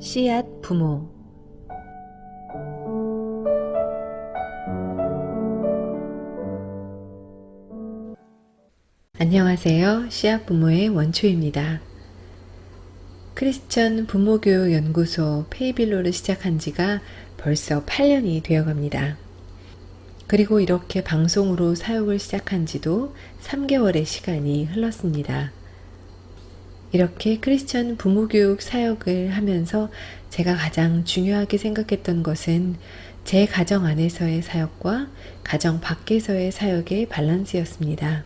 씨앗 부모. 안녕하세요. 씨앗 부모의 원초입니다. 크리스천 부모교육 연구소 페이빌로를 시작한 지가 벌써 8년이 되어 갑니다. 그리고 이렇게 방송으로 사역을 시작한 지도 3개월의 시간이 흘렀습니다. 이렇게 크리스천 부모교육 사역을 하면서 제가 가장 중요하게 생각했던 것은 제 가정 안에서의 사역과 가정 밖에서의 사역의 밸런스였습니다.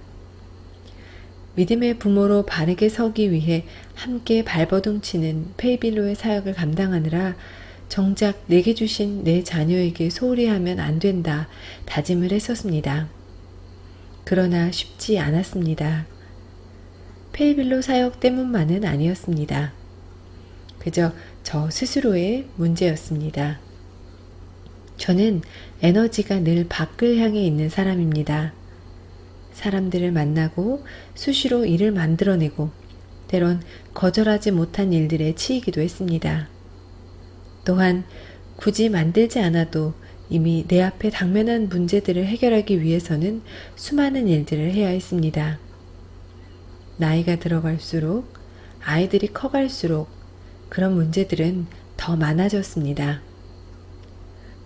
믿음의 부모로 바르게 서기 위해 함께 발버둥 치는 페이빌로의 사역을 감당하느라 정작 내게 주신 내 자녀에게 소홀히 하면 안 된다 다짐을 했었습니다. 그러나 쉽지 않았습니다. 페이빌로 사역 때문만은 아니었습니다. 그저 저 스스로의 문제였습니다. 저는 에너지가 늘 밖을 향해 있는 사람입니다. 사람들을 만나고 수시로 일을 만들어내고 때론 거절하지 못한 일들에 치이기도 했습니다. 또한 굳이 만들지 않아도 이미 내 앞에 당면한 문제들을 해결하기 위해서는 수많은 일들을 해야 했습니다. 나이가 들어갈수록 아이들이 커갈수록 그런 문제들은 더 많아졌습니다.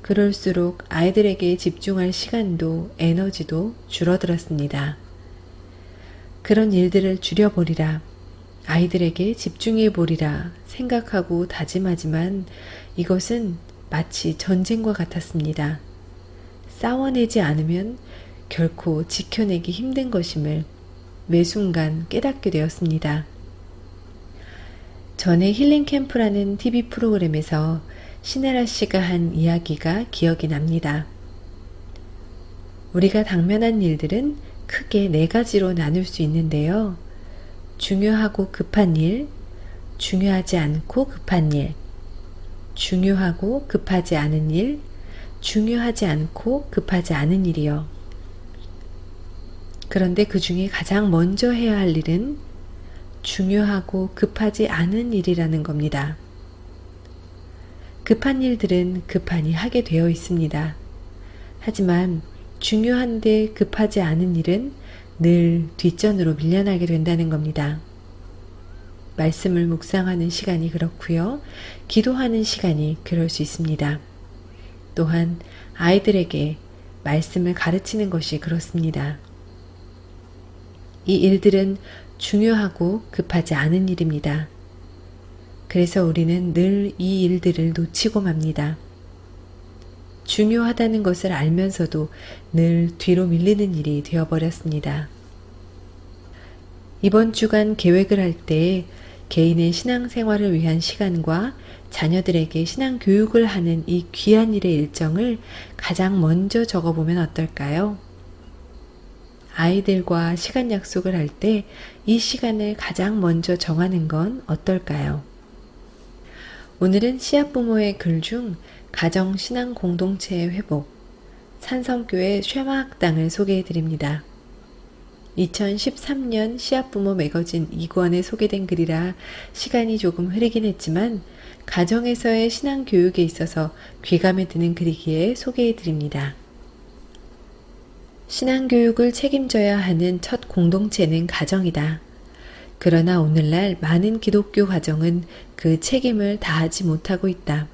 그럴수록 아이들에게 집중할 시간도 에너지도 줄어들었습니다. 그런 일들을 줄여버리라, 아이들에게 집중해보리라 생각하고 다짐하지만 이것은 마치 전쟁과 같았습니다. 싸워내지 않으면 결코 지켜내기 힘든 것임을 매 순간 깨닫게 되었습니다. 전에 힐링캠프라는 TV 프로그램에서 신혜라 씨가 한 이야기가 기억이 납니다. 우리가 당면한 일들은 크게 4가지로 나눌 수 있는데요. 중요하고 급한 일, 중요하지 않고 급한 일, 중요하고 급하지 않은 일, 중요하지 않고 급하지 않은 일이요. 그런데 그 중에 가장 먼저 해야 할 일은 중요하고 급하지 않은 일이라는 겁니다. 급한 일들은 급하니 하게 되어 있습니다. 하지만 중요한데 급하지 않은 일은 늘 뒷전으로 밀려나게 된다는 겁니다. 말씀을 묵상하는 시간이 그렇고요. 기도하는 시간이 그럴 수 있습니다. 또한 아이들에게 말씀을 가르치는 것이 그렇습니다. 이 일들은 중요하고 급하지 않은 일입니다. 그래서 우리는 늘 이 일들을 놓치고 맙니다. 중요하다는 것을 알면서도 늘 뒤로 밀리는 일이 되어버렸습니다. 이번 주간 계획을 할 때 개인의 신앙생활을 위한 시간과 자녀들에게 신앙교육을 하는 이 귀한 일의 일정을 가장 먼저 적어보면 어떨까요? 아이들과 시간 약속을 할 때 이 시간을 가장 먼저 정하는 건 어떨까요? 오늘은 씨앗 부모의 글 중 가정 신앙 공동체의 회복, 산성교회 쉐마학당을 소개해 드립니다. 2013년 씨앗 부모 매거진 2권에 소개된 글이라 시간이 조금 흐르긴 했지만 가정에서의 신앙 교육에 있어서 귀감에 드는 글이기에 소개해 드립니다. 신앙 교육을 책임져야 하는 첫 공동체는 가정이다. 그러나 오늘날 많은 기독교 가정은 그 책임을 다하지 못하고 있다.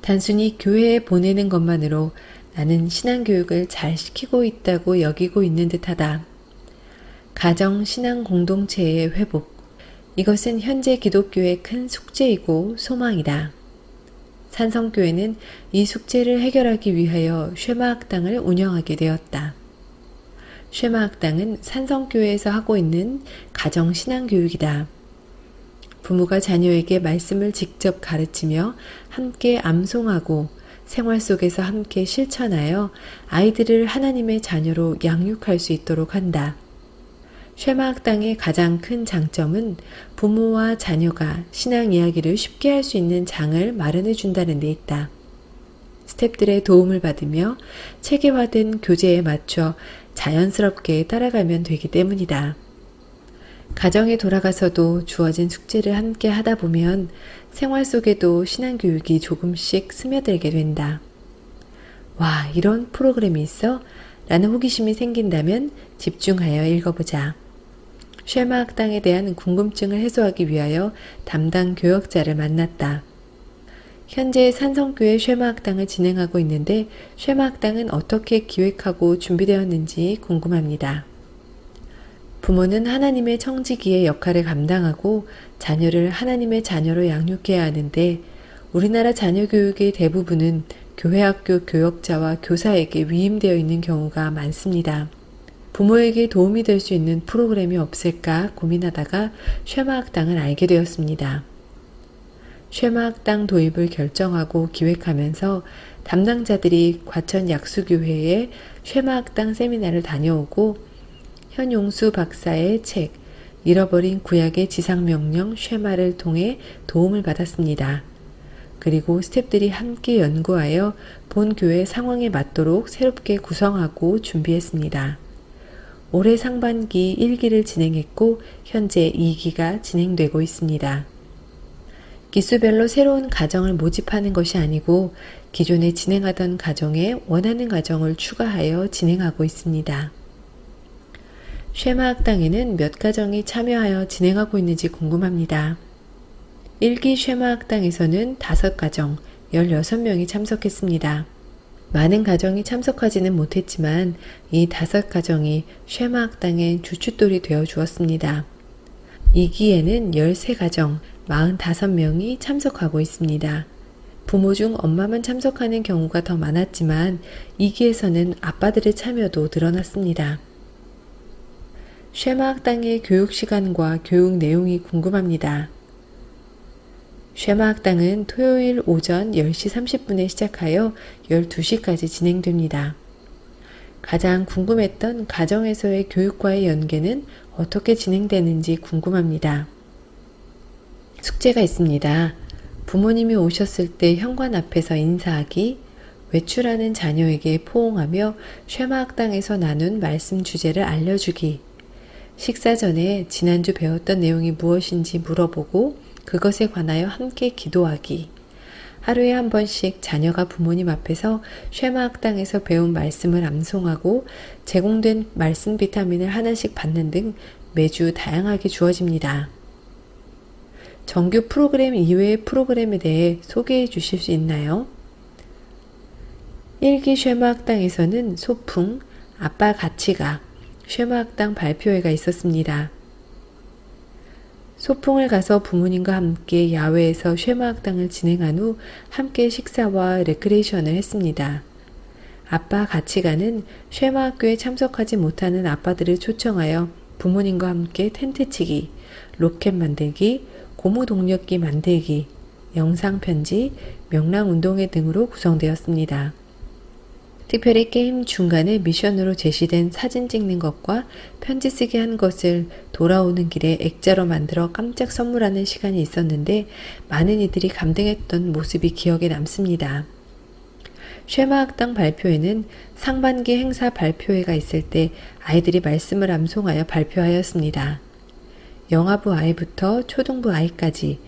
단순히 교회에 보내는 것만으로 나는 신앙교육을 잘 시키고 있다고 여기고 있는 듯하다. 가정 신앙 공동체의 회복, 이것은 현재 기독교의 큰 숙제이고 소망이다. 산성교회는 이 숙제를 해결하기 위하여 쉐마학당을 운영하게 되었다. 쉐마학당은 산성교회에서 하고 있는 가정 신앙교육이다. 부모가 자녀에게 말씀을 직접 가르치며 함께 암송하고 생활 속에서 함께 실천하여 아이들을 하나님의 자녀로 양육할 수 있도록 한다. 쉐마학당의 가장 큰 장점은 부모와 자녀가 신앙 이야기를 쉽게 할 수 있는 장을 마련해 준다는 데 있다. 스태프들의 도움을 받으며 체계화된 교재에 맞춰 자연스럽게 따라가면 되기 때문이다. 가정에 돌아가서도 주어진 숙제를 함께 하다 보면 생활 속에도 신앙교육이 조금씩 스며들게 된다. 와, 이런 프로그램이 있어? 라는 호기심이 생긴다면 집중하여 읽어보자. 쉐마 학당에 대한 궁금증을 해소하기 위하여 담당 교역자를 만났다. 현재 산성교회 쉐마 학당을 진행하고 있는데 쉐마 학당은 어떻게 기획하고 준비되었는지 궁금합니다. 부모는 하나님의 청지기의 역할을 감당하고 자녀를 하나님의 자녀로 양육해야 하는데 우리나라 자녀 교육의 대부분은 교회학교 교역자와 교사에게 위임되어 있는 경우가 많습니다. 부모에게 도움이 될 수 있는 프로그램이 없을까 고민하다가 쉐마 학당을 알게 되었습니다. 쉐마 학당 도입을 결정하고 기획하면서 담당자들이 과천 약수교회에 쉐마 학당 세미나를 다녀오고 현용수 박사의 책 잃어버린 구약의 지상명령 쉐마를 통해 도움을 받았습니다. 그리고 스태프들이 함께 연구하여 본 교회 상황에 맞도록 새롭게 구성하고 준비했습니다. 올해 상반기 1기를 진행했고 현재 2기가 진행되고 있습니다. 기수별로 새로운 가정을 모집하는 것이 아니고 기존에 진행하던 가정에 원하는 가정을 추가하여 진행하고 있습니다. 쉐마 학당에는 몇 가정이 참여하여 진행하고 있는지 궁금합니다. 1기 쉐마 학당에서는 5가정, 16명이 참석했습니다. 많은 가정이 참석하지는 못했지만 이 5가정이 쉐마 학당의 주춧돌이 되어 주었습니다. 2기에는 13가정, 45명이 참석하고 있습니다. 부모 중 엄마만 참석하는 경우가 더 많았지만 2기에서는 아빠들의 참여도 늘어났습니다. 쉐마 학당의 교육 시간과 교육 내용이 궁금합니다. 쉐마 학당은 토요일 오전 10시 30분에 시작하여 12시까지 진행됩니다. 가장 궁금했던 가정에서의 교육과의 연계는 어떻게 진행되는지 궁금합니다. 숙제가 있습니다. 부모님이 오셨을 때 현관 앞에서 인사하기, 외출하는 자녀에게 포옹하며 쉐마 학당에서 나눈 말씀 주제를 알려주기, 식사 전에 지난주 배웠던 내용이 무엇인지 물어보고 그것에 관하여 함께 기도하기, 하루에 한 번씩 자녀가 부모님 앞에서 쉐마 학당에서 배운 말씀을 암송하고 제공된 말씀 비타민을 하나씩 받는 등 매주 다양하게 주어집니다. 정규 프로그램 이외의 프로그램에 대해 소개해 주실 수 있나요? 1기 쉐마 학당에서는 소풍, 아빠 같이 가, 쉐마 학당 발표회가 있었습니다. 소풍을 가서 부모님과 함께 야외에서 쉐마 학당을 진행한 후 함께 식사와 레크레이션을 했습니다. 아빠 같이 가는 쉐마 학교에 참석하지 못하는 아빠들을 초청하여 부모님과 함께 텐트 치기, 로켓 만들기, 고무 동력기 만들기, 영상 편지, 명랑 운동회 등으로 구성되었습니다. 특별히 게임 중간에 미션으로 제시된 사진 찍는 것과 편지 쓰기 한 것을 돌아오는 길에 액자로 만들어 깜짝 선물하는 시간이 있었는데 많은 이들이 감동했던 모습이 기억에 남습니다. 쉐마 학당 발표회는 상반기 행사 발표회가 있을 때 아이들이 말씀을 암송하여 발표하였습니다. 영아부 아이부터 초등부 아이까지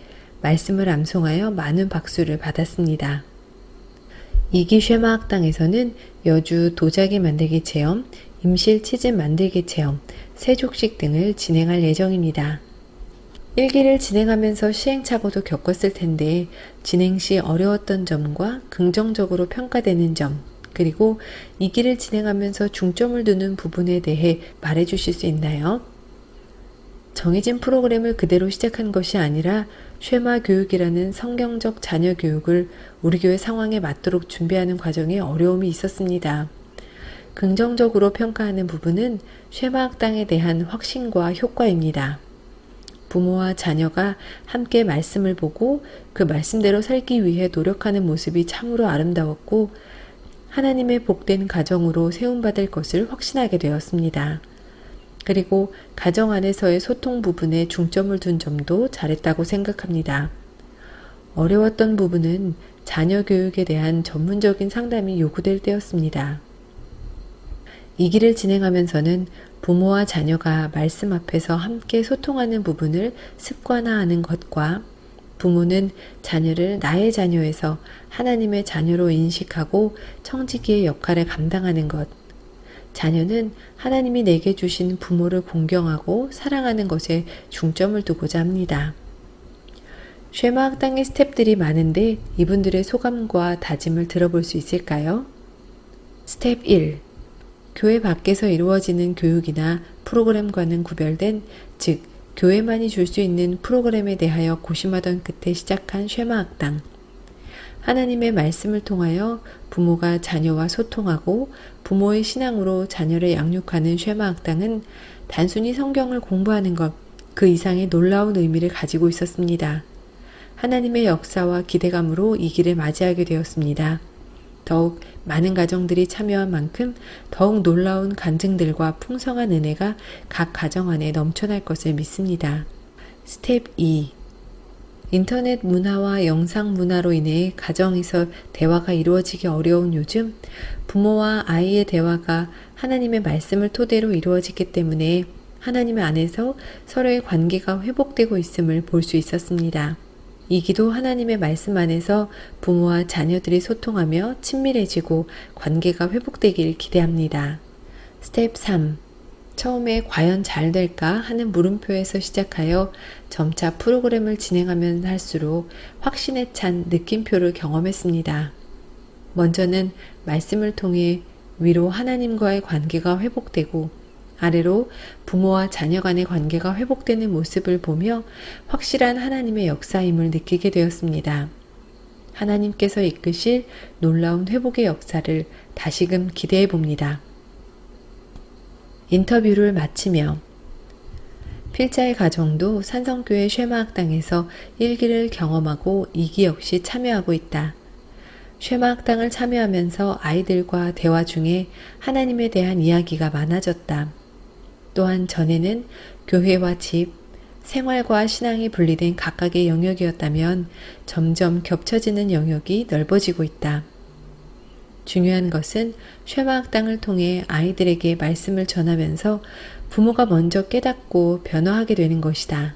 말씀을 암송하여 많은 박수를 받았습니다. 2기 쉐마 학당에서는 여주 도자기 만들기 체험, 임실 치즈 만들기 체험, 세족식 등을 진행할 예정입니다. 1기를 진행하면서 시행착오도 겪었을 텐데 진행 시 어려웠던 점과 긍정적으로 평가되는 점, 그리고 2기를 진행하면서 중점을 두는 부분에 대해 말해 주실 수 있나요? 정해진 프로그램을 그대로 시작한 것이 아니라 쉐마 교육이라는 성경적 자녀 교육을 우리 교회 상황에 맞도록 준비하는 과정에 어려움이 있었습니다. 긍정적으로 평가하는 부분은 쉐마 학당에 대한 확신과 효과입니다. 부모와 자녀가 함께 말씀을 보고 그 말씀대로 살기 위해 노력하는 모습이 참으로 아름다웠고 하나님의 복된 가정으로 세움받을 것을 확신하게 되었습니다. 그리고 가정 안에서의 소통 부분에 중점을 둔 점도 잘했다고 생각합니다. 어려웠던 부분은 자녀 교육에 대한 전문적인 상담이 요구될 때였습니다. 2기를 진행하면서는 부모와 자녀가 말씀 앞에서 함께 소통하는 부분을 습관화하는 것과 부모는 자녀를 나의 자녀에서 하나님의 자녀로 인식하고 청지기의 역할을 감당하는 것, 자녀는 하나님이 내게 주신 부모를 공경하고 사랑하는 것에 중점을 두고자 합니다. 쉐마 학당의 스텝들이 많은데 이분들의 소감과 다짐을 들어볼 수 있을까요? 스텝 1. 교회 밖에서 이루어지는 교육이나 프로그램과는 구별된, 즉 교회만이 줄 수 있는 프로그램에 대하여 고심하던 끝에 시작한 쉐마 학당. 하나님의 말씀을 통하여 부모가 자녀와 소통하고 부모의 신앙으로 자녀를 양육하는 쉐마 학당은 단순히 성경을 공부하는 것, 그 이상의 놀라운 의미를 가지고 있었습니다. 하나님의 역사와 기대감으로 이 길을 맞이하게 되었습니다. 더욱 많은 가정들이 참여한 만큼 더욱 놀라운 간증들과 풍성한 은혜가 각 가정 안에 넘쳐날 것을 믿습니다. 스텝 2. 인터넷 문화와 영상 문화로 인해 가정에서 대화가 이루어지기 어려운 요즘, 부모와 아이의 대화가 하나님의 말씀을 토대로 이루어지기 때문에 하나님 안에서 서로의 관계가 회복되고 있음을 볼 수 있었습니다. 이 기도 하나님의 말씀 안에서 부모와 자녀들이 소통하며 친밀해지고 관계가 회복되길 기대합니다. 스텝 3. 처음에 과연 잘 될까 하는 물음표에서 시작하여 점차 프로그램을 진행하면 할수록 확신에 찬 느낌표를 경험했습니다. 먼저는 말씀을 통해 위로 하나님과의 관계가 회복되고 아래로 부모와 자녀 간의 관계가 회복되는 모습을 보며 확실한 하나님의 역사임을 느끼게 되었습니다. 하나님께서 이끄실 놀라운 회복의 역사를 다시금 기대해 봅니다. 인터뷰를 마치며 필자의 가정도 산성교회 쉐마학당에서 1기를 경험하고 2기 역시 참여하고 있다. 쉐마학당을 참여하면서 아이들과 대화 중에 하나님에 대한 이야기가 많아졌다. 또한 전에는 교회와 집, 생활과 신앙이 분리된 각각의 영역이었다면 점점 겹쳐지는 영역이 넓어지고 있다. 중요한 것은 쉐마학당을 통해 아이들에게 말씀을 전하면서 부모가 먼저 깨닫고 변화하게 되는 것이다.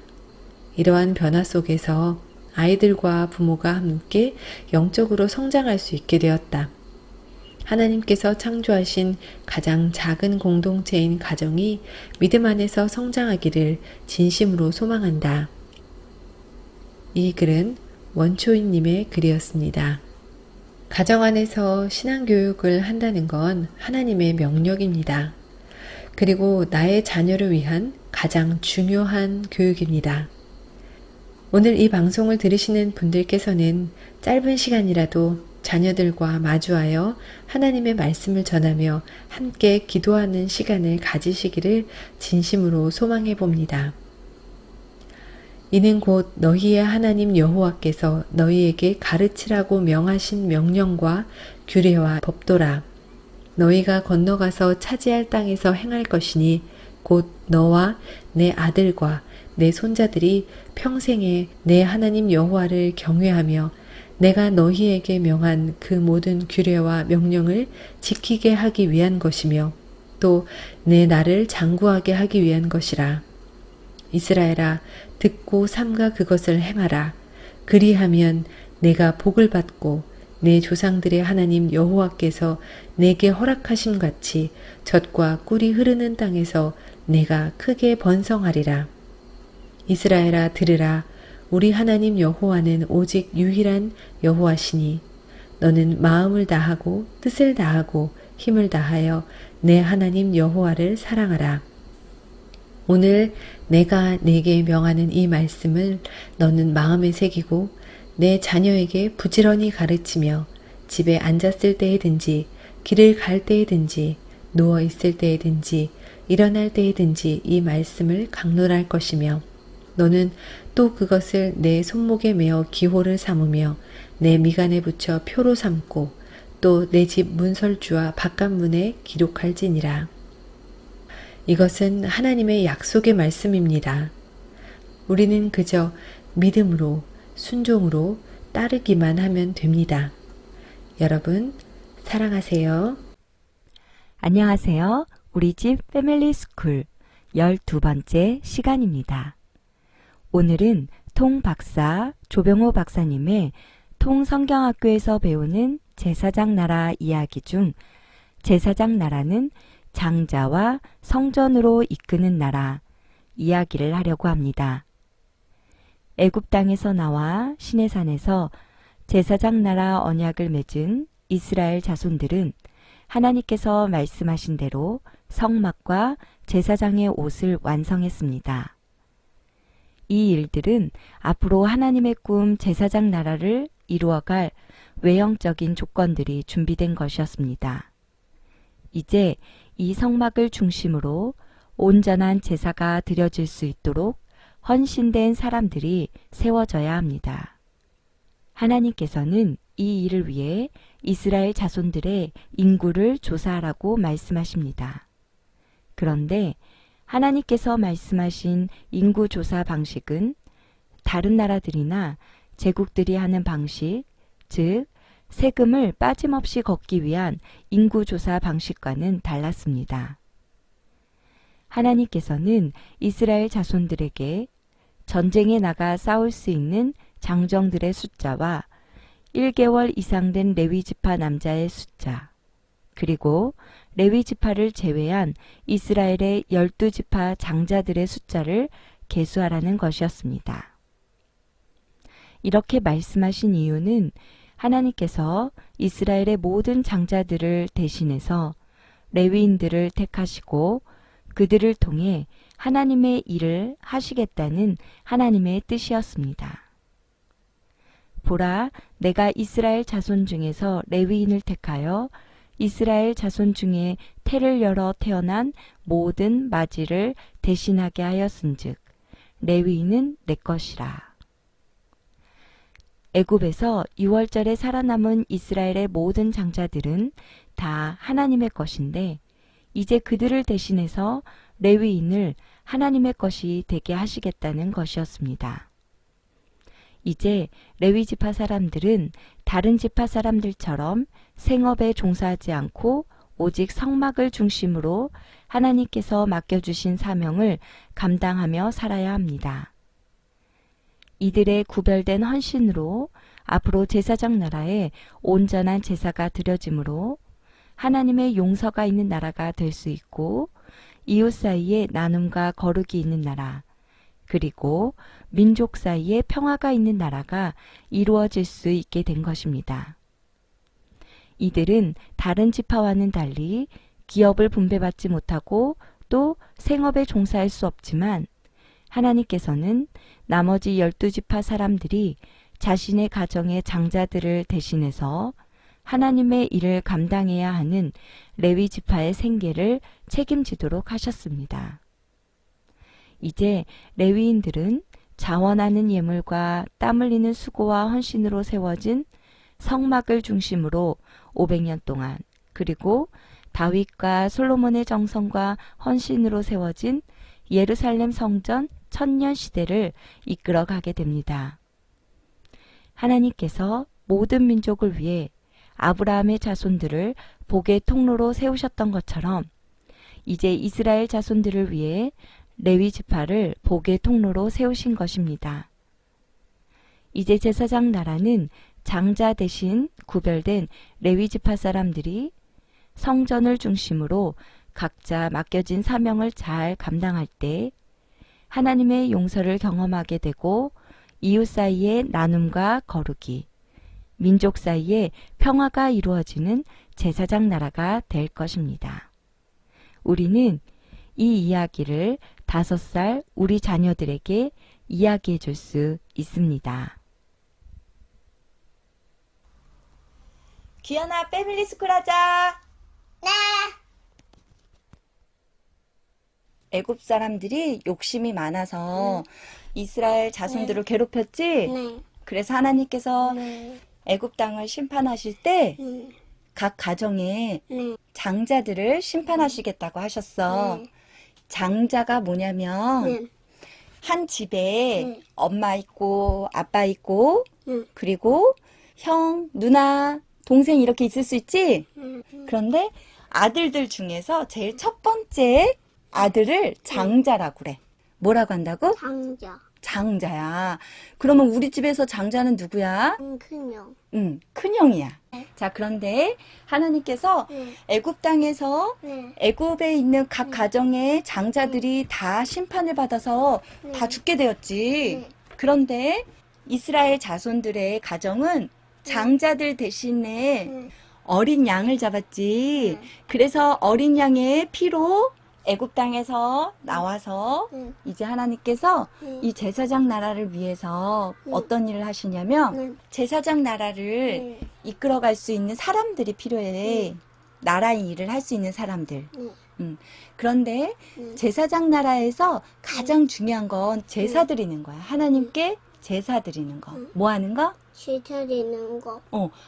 이러한 변화 속에서 아이들과 부모가 함께 영적으로 성장할 수 있게 되었다. 하나님께서 창조하신 가장 작은 공동체인 가정이 믿음 안에서 성장하기를 진심으로 소망한다. 이 글은 원초인님의 글이었습니다. 가정 안에서 신앙교육을 한다는 건 하나님의 명령입니다. 그리고 나의 자녀를 위한 가장 중요한 교육입니다. 오늘 이 방송을 들으시는 분들께서는 짧은 시간이라도 자녀들과 마주하여 하나님의 말씀을 전하며 함께 기도하는 시간을 가지시기를 진심으로 소망해 봅니다. 이는 곧 너희의 하나님 여호와께서 너희에게 가르치라고 명하신 명령과 규례와 법도라. 너희가 건너가서 차지할 땅에서 행할 것이니 곧 너와 내 아들과 내 손자들이 평생에 내 하나님 여호와를 경외하며 내가 너희에게 명한 그 모든 규례와 명령을 지키게 하기 위한 것이며 또 내 나를 장구하게 하기 위한 것이라. 이스라엘아, 듣고 삼가 그것을 행하라. 그리하면 내가 복을 받고 내 조상들의 하나님 여호와께서 내게 허락하심 같이 젖과 꿀이 흐르는 땅에서 내가 크게 번성하리라. 이스라엘아, 들으라. 우리 하나님 여호와는 오직 유일한 여호와시니 너는 마음을 다하고 뜻을 다하고 힘을 다하여 내 하나님 여호와를 사랑하라. 오늘 내가 네게 명하는 이 말씀을 너는 마음에 새기고 내 자녀에게 부지런히 가르치며 집에 앉았을 때에든지 길을 갈 때에든지 누워 있을 때에든지 일어날 때에든지 이 말씀을 강론할 것이며 너는 또 그것을 내 손목에 메어 기호를 삼으며 내 미간에 붙여 표로 삼고 또 내 집 문설주와 바깥문에 기록할지니라. 이것은 하나님의 약속의 말씀입니다. 우리는 그저 믿음으로 순종으로 따르기만 하면 됩니다. 여러분 사랑하세요. 안녕하세요. 우리 집 패밀리 스쿨 12번째 시간입니다. 오늘은 통 박사 조병호 박사님의 통 성경학교에서 배우는 제사장 나라 이야기 중 제사장 나라는 장자와 성전으로 이끄는 나라 이야기를 하려고 합니다. 애굽 땅에서 나와 시내산에서 제사장 나라 언약을 맺은 이스라엘 자손들은 하나님께서 말씀하신 대로 성막과 제사장의 옷을 완성했습니다. 이 일들은 앞으로 하나님의 꿈 제사장 나라를 이루어갈 외형적인 조건들이 준비된 것이었습니다. 이제 이 성막을 중심으로 온전한 제사가 드려질 수 있도록 헌신된 사람들이 세워져야 합니다. 하나님께서는 이 일을 위해 이스라엘 자손들의 인구를 조사하라고 말씀하십니다. 그런데 하나님께서 말씀하신 인구 조사 방식은 다른 나라들이나 제국들이 하는 방식, 즉 세금을 빠짐없이 걷기 위한 인구 조사 방식과는 달랐습니다. 하나님께서는 이스라엘 자손들에게 전쟁에 나가 싸울 수 있는 장정들의 숫자와 1개월 이상 된 레위 지파 남자의 숫자, 그리고 레위 지파를 제외한 이스라엘의 12지파 장자들의 숫자를 계수하라는 것이었습니다. 이렇게 말씀하신 이유는 하나님께서 이스라엘의 모든 장자들을 대신해서 레위인들을 택하시고 그들을 통해 하나님의 일을 하시겠다는 하나님의 뜻이었습니다. 보라, 내가 이스라엘 자손 중에서 레위인을 택하여 이스라엘 자손 중에 태를 열어 태어난 모든 마지를 대신하게 하였은즉 레위인은 내 것이라. 애굽에서 6월절에 살아남은 이스라엘의 모든 장자들은 다 하나님의 것인데 이제 그들을 대신해서 레위인을 하나님의 것이 되게 하시겠다는 것이었습니다. 이제 레위 지파 사람들은 다른 지파 사람들처럼 생업에 종사하지 않고 오직 성막을 중심으로 하나님께서 맡겨주신 사명을 감당하며 살아야 합니다. 이들의 구별된 헌신으로 앞으로 제사장 나라에 온전한 제사가 드려지므로 하나님의 용서가 있는 나라가 될 수 있고 이웃 사이에 나눔과 거룩이 있는 나라, 그리고 민족 사이에 평화가 있는 나라가 이루어질 수 있게 된 것입니다. 이들은 다른 지파와는 달리 기업을 분배받지 못하고 또 생업에 종사할 수 없지만 하나님께서는 나머지 12지파 사람들이 자신의 가정의 장자들을 대신해서 하나님의 일을 감당해야 하는 레위 지파의 생계를 책임지도록 하셨습니다. 이제 레위인들은 자원하는 예물과 땀 흘리는 수고와 헌신으로 세워진 성막을 중심으로 500년 동안, 그리고 다윗과 솔로몬의 정성과 헌신으로 세워진 예루살렘 성전 1000년 시대를 이끌어가게 됩니다. 하나님께서 모든 민족을 위해 아브라함의 자손들을 복의 통로로 세우셨던 것처럼 이제 이스라엘 자손들을 위해 레위 지파를 복의 통로로 세우신 것입니다. 이제 제사장 나라는 장자 대신 구별된 레위 지파 사람들이 성전을 중심으로 각자 맡겨진 사명을 잘 감당할 때 하나님의 용서를 경험하게 되고 이웃 사이의 나눔과 거룩이, 민족 사이에 평화가 이루어지는 제사장 나라가 될 것입니다. 우리는 이 이야기를 5살 우리 자녀들에게 이야기해 줄 수 있습니다. 기현아, 패밀리 스쿨 하자. 네. 애굽 사람들이 욕심이 많아서 이스라엘 자손들을 괴롭혔지? 네. 그래서 하나님께서 네. 애굽 땅을 심판하실 때 각 네. 가정에 네. 장자들을 심판하시겠다고 하셨어. 네. 장자가 뭐냐면 네. 한 집에 네. 엄마 있고 아빠 있고 네. 그리고 형, 누나, 동생 이렇게 있을 수 있지? 네. 그런데 아들들 중에서 제일 첫 번째 아들을 장자라고 그래. 뭐라고 한다고? 장자. 장자야. 그러면 우리 집에서 장자는 누구야? 큰형. 큰형이야. 네. 자, 그런데 하나님께서 네. 애굽 땅에서 네. 애굽에 있는 각 가정의 장자들이 다 심판을 받아서 다 죽게 되었지. 네. 그런데 이스라엘 자손들의 가정은 장자들 대신에 네. 어린 양을 잡았지. 네. 그래서 어린 양의 피로 애굽 땅에서 나와서 네. 이제 하나님께서 네. 이 제사장 나라를 위해서 어떤 일을 하시냐면 네. 제사장 나라를 네. 이끌어갈 수 있는 사람들이 필요해. 나라의 일을 할 수 있는 사람들. 네. 그런데 네. 제사장 나라에서 가장 중요한 건 제사 드리는 거야. 하나님께 제사 드리는 거. 뭐 하는 거? 시차리는 거.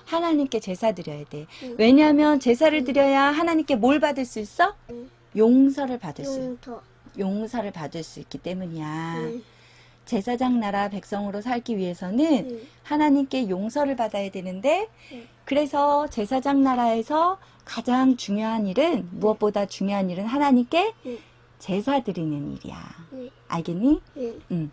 하나님께 제사 드려야 돼. 응. 왜냐하면 제사를 드려야 하나님께 뭘 받을 수 있어? 응. 용서를 받을 수 용터. 용서를 받을 수 있기 때문이야. 응. 제사장 나라 백성으로 살기 위해서는 응. 하나님께 용서를 받아야 되는데 응. 그래서 제사장 나라에서 가장 중요한 일은 무엇보다 중요한 일은 하나님께 응. 제사 드리는 일이야. 응. 알겠니? 응.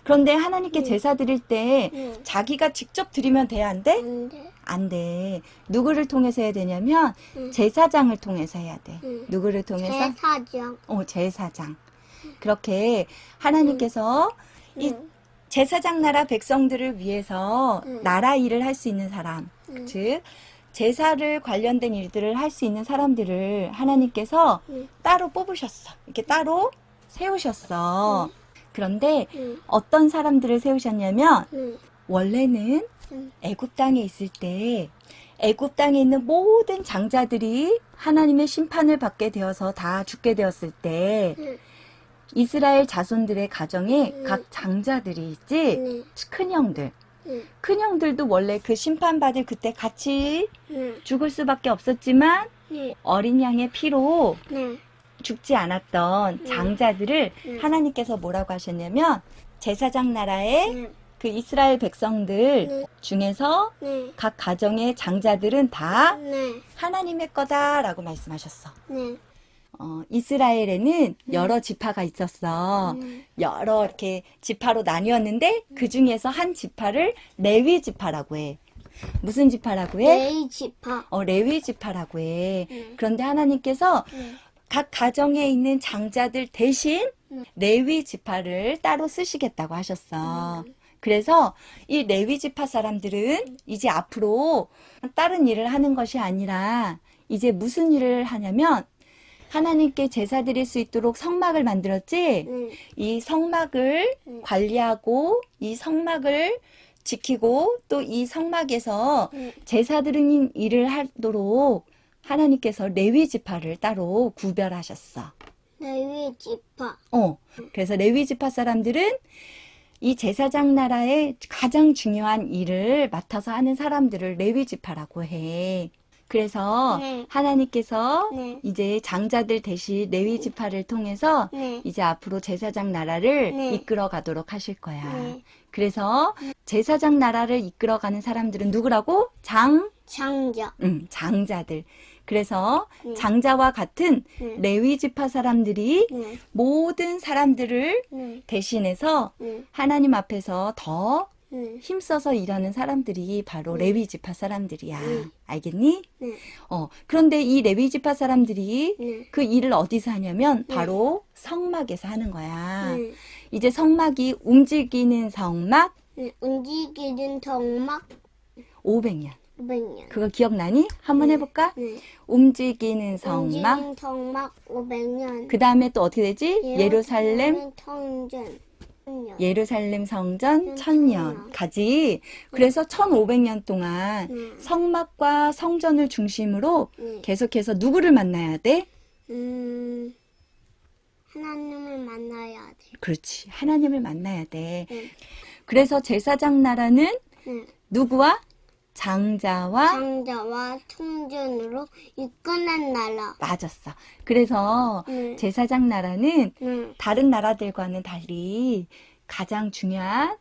그런데 하나님께 응. 제사 드릴 때 응. 자기가 직접 드리면 돼? 안 돼? 안 돼. 안 돼. 누구를 통해서 해야 되냐면 응. 제사장을 통해서 해야 돼. 응. 누구를 통해서? 제사장. 제사장. 그렇게 하나님께서 이 응. 제사장 나라 백성들을 위해서 응. 나라 일을 할 수 있는 사람, 응. 즉 제사를 관련된 일들을 할 수 있는 사람들을 하나님께서 응. 따로 뽑으셨어. 이렇게 따로 세우셨어. 그런데 응. 어떤 사람들을 세우셨냐면 응. 원래는 응. 애굽 땅에 있을 때 애굽 땅에 있는 모든 장자들이 하나님의 심판을 받게 되어서 다 죽게 되었을 때 응. 이스라엘 자손들의 가정에 응. 각 장자들이 있지. 응. 큰형들. 응. 큰형들도 원래 그 심판받을 그때 같이 응. 죽을 수밖에 없었지만 응. 어린 양의 피로 응. 죽지 않았던 장자들을 응. 하나님께서 뭐라고 하셨냐면 제사장 나라의 응. 그 이스라엘 백성들 네. 중에서 네. 각 가정의 장자들은 다 네. 하나님의 거다라고 말씀하셨어. 네. 이스라엘에는 여러 지파가 있었어. 여러 이렇게 지파로 나뉘었는데 그 중에서 한 지파를 레위 지파라고 해. 무슨 지파라고 해? 레이 지파. 레위 지파라고 해. 네. 그런데 하나님께서 네. 각 가정에 있는 장자들 대신 네. 레위 지파를 따로 쓰시겠다고 하셨어. 그래서 이 레위 지파 사람들은 이제 앞으로 다른 일을 하는 것이 아니라 이제 무슨 일을 하냐면 하나님께 제사 드릴 수 있도록 성막을 만들었지. 네. 이 성막을 관리하고 이 성막을 지키고 또 이 성막에서 제사 드리는 일을 하도록 하나님께서 레위 지파를 따로 구별하셨어. 레이 지파. 그래서 레위 지파 사람들은 이 제사장 나라의 가장 중요한 일을 맡아서 하는 사람들을 레위 지파라고 해. 그래서 네. 하나님께서 네. 이제 장자들 대신 레위 지파를 통해서 네. 이제 앞으로 제사장 나라를 네. 이끌어 가도록 하실 거야. 네. 그래서 제사장 나라를 이끌어가는 사람들은 누구라고? 장자. 장자들. 그래서 네. 장자와 같은 네. 레위 지파 사람들이 네. 모든 사람들을 네. 대신해서 네. 하나님 앞에서 더 네. 힘써서 일하는 사람들이 바로 레위 지파 사람들이야. 네. 알겠니? 네. 그런데 이 레위 지파 사람들이 네. 그 일을 어디서 하냐면 바로 성막에서 하는 거야. 네. 이제 성막이 움직이는 성막 네. 움직이는 정막 500년. 500년. 그거 기억나니? 한번 해볼까? 네. 움직이는 성막. 움직이는 정막 500년. 그 다음에 또 어떻게 되지? 예루살렘 성전. 예루살렘 성전 네, 1000년 가지. 그래서 1500년 동안 성막과 성전을 중심으로 네. 계속해서 누구를 만나야 돼? 하나님을 만나야 돼. 그렇지. 하나님을 만나야 돼. 네. 그래서 제사장 나라는 네. 누구와? 장자와 장자와 성전으로 이끄는 나라. 맞았어. 그래서 네. 제사장 나라는 네. 다른 나라들과는 달리 가장 중요한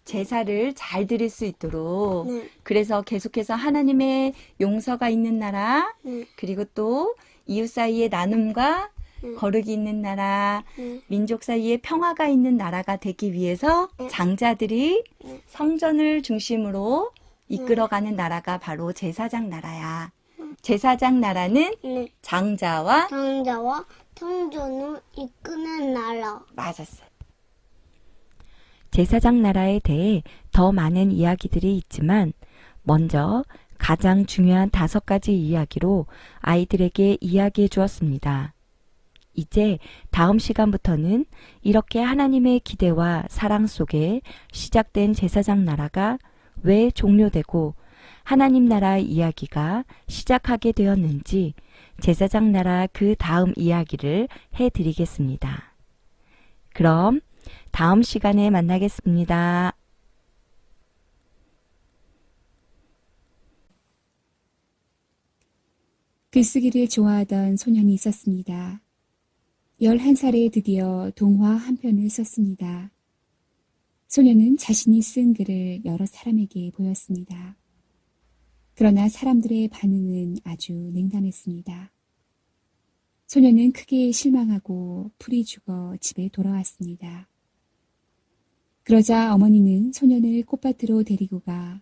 제사를 잘 드릴 수 있도록 네. 그래서 계속해서 하나님의 용서가 있는 나라 네. 그리고 또 이웃 사이의 나눔과 네. 거룩이 있는 나라 네. 민족 사이에 평화가 있는 나라가 되기 위해서 네. 장자들이 네. 성전을 중심으로 이끌어가는 나라가 바로 제사장 나라야. 제사장 나라는 네. 장자와 장자와 통전을 이끄는 나라. 맞았어요. 제사장 나라에 대해 더 많은 이야기들이 있지만 먼저 가장 중요한 5가지 이야기로 아이들에게 이야기해 주었습니다. 이제 다음 시간부터는 이렇게 하나님의 기대와 사랑 속에 시작된 제사장 나라가 왜 종료되고 하나님 나라 이야기가 시작하게 되었는지 제사장 나라 그 다음 이야기를 해드리겠습니다. 그럼 다음 시간에 만나겠습니다. 글쓰기를 좋아하던 소년이 있었습니다. 11살에 드디어 동화 한 편을 썼습니다. 소년은 자신이 쓴 글을 여러 사람에게 보였습니다. 그러나 사람들의 반응은 아주 냉담했습니다. 소년은 크게 실망하고 풀이 죽어 집에 돌아왔습니다. 그러자 어머니는 소년을 꽃밭으로 데리고 가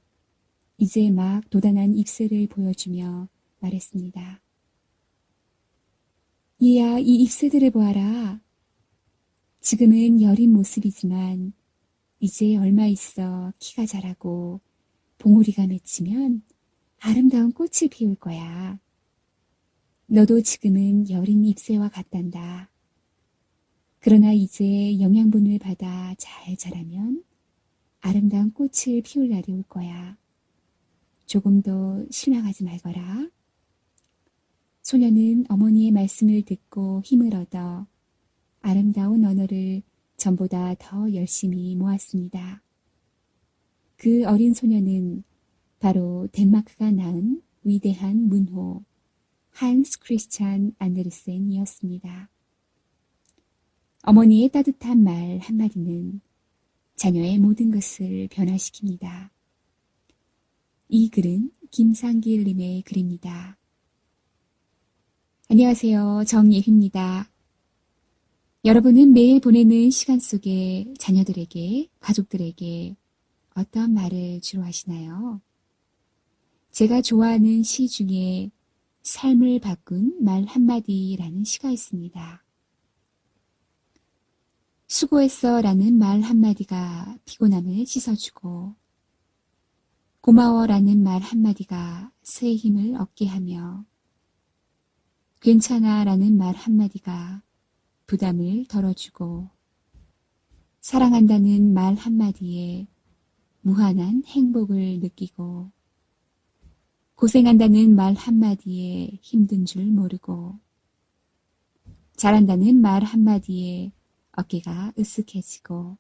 이제 막 돋아난 잎새를 보여주며 말했습니다. 얘야, 이 잎새들을 보아라. 지금은 여린 모습이지만 이제 얼마 있어 키가 자라고 봉우리가 맺히면 아름다운 꽃을 피울 거야. 너도 지금은 여린 잎새와 같단다. 그러나 이제 영양분을 받아 잘 자라면 아름다운 꽃을 피울 날이 올 거야. 조금도 실망하지 말거라. 소년은 어머니의 말씀을 듣고 힘을 얻어 아름다운 언어를 전보다 더 열심히 모았습니다. 그 어린 소년은 바로 덴마크가 낳은 위대한 문호 한스 크리스찬 안데르센이었습니다. 어머니의 따뜻한 말 한마디는 자녀의 모든 것을 변화시킵니다. 이 글은 김상길님의 글입니다. 안녕하세요. 정예휘입니다. 여러분은 매일 보내는 시간 속에 자녀들에게, 가족들에게 어떤 말을 주로 하시나요? 제가 좋아하는 시 중에 삶을 바꾼 말 한마디라는 시가 있습니다. 수고했어 라는 말 한마디가 피곤함을 씻어주고 고마워 라는 말 한마디가 새 힘을 얻게 하며 괜찮아 라는 말 한마디가 부담을 덜어주고 사랑한다는 말 한마디에 무한한 행복을 느끼고 고생한다는 말 한마디에 힘든 줄 모르고 잘한다는 말 한마디에 어깨가 으쓱해지고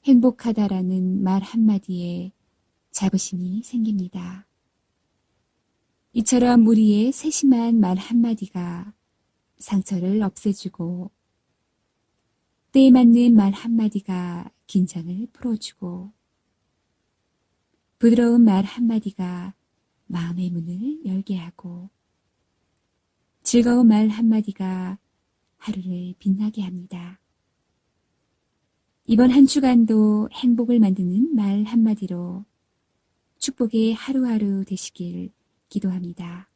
행복하다라는 말 한마디에 자부심이 생깁니다. 이처럼 우리의 세심한 말 한마디가 상처를 없애주고 때에 맞는 말 한마디가 긴장을 풀어주고 부드러운 말 한마디가 마음의 문을 열게 하고 즐거운 말 한마디가 하루를 빛나게 합니다. 이번 한 주간도 행복을 만드는 말 한마디로 축복의 하루하루 되시길 기도합니다.